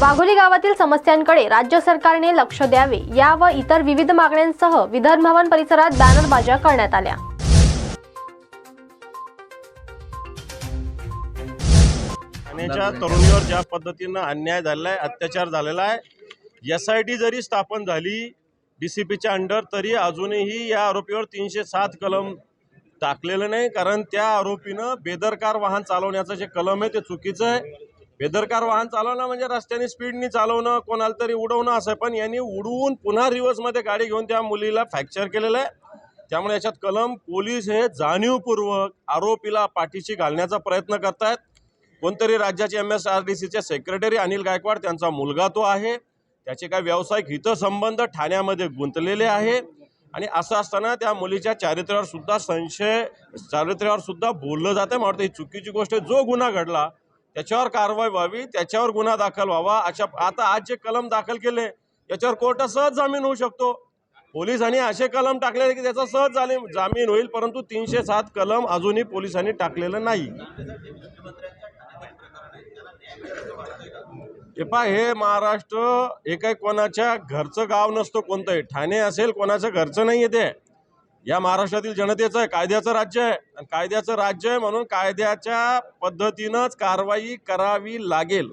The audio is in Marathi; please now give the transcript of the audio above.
वाघोली गावातील समस्यांकडे राज्य सरकारने लक्ष द्यावे या व इतर विविध मागण्यांसह विधान भवन परिसरात बॅनरबाज्या करण्यात आल्या। ठाण्याच्या तरुणीवर ज्या पद्धतीने अन्याय झालेला आहे, अत्याचार झालेला आहे, SIT जरी स्थापन झाली DCPच्या अंडर तरी अजूनही या आरोपीवर 307 कलम टाकलेलं नाही। कारण त्या आरोपीनं बेदरकार वाहन चालवण्याचं जे कलम आहे ते चुकीचं आहे। बेदरकार वाहन चालवणं म्हणजे रस्त्याने स्पीडनी चालवणं, कोणाला तरी उडवणं असं, पण यांनी उडवून पुन्हा रिव्हर्समध्ये गाडी घेऊन त्या मुलीला फ्रॅक्चर केलेलं आहे। त्यामुळे याच्यात कलम पोलीस हे जाणीवपूर्वक आरोपीला पाठीशी घालण्याचा प्रयत्न करतायत। कोणतरी राज्याचे MSRDCचे सेक्रेटरी अनिल गायकवाड त्यांचा मुलगा तो आहे, त्याचे काही व्यावसायिक हितसंबंध ठाण्यामध्ये गुंतलेले आहे आणि असं असताना त्या मुलीच्या चारित्र्यावर सुद्धा बोललं जातं। मला वाटतं ही चुकीची गोष्ट आहे। जो गुन्हा घडला त्याच्यावर कारवाई व्हावी, त्याच्यावर गुन्हा दाखल व्हावा। आता आज जे कलम दाखल केले याच्यावर कोर्टात सहज जामीन होऊ शकतो। पोलिसांनी असे कलम टाकले की त्याचा सहज जामीन होईल, परंतु 307 कलम अजूनही पोलिसांनी टाकलेलं नाही। हे महाराष्ट्र हे काही कोणाच्या घरचं गाव नसतं, कोणतंही ठाणे असेल कोणाचं घरचं नाही आहे। ते या महाराष्ट्रातील जनतेचं आहे, कायद्याचं राज्य आहे आणि कायद्याचं राज्य आहे म्हणून कायद्याच्या पद्धतीनंच कारवाई करावी लागेल।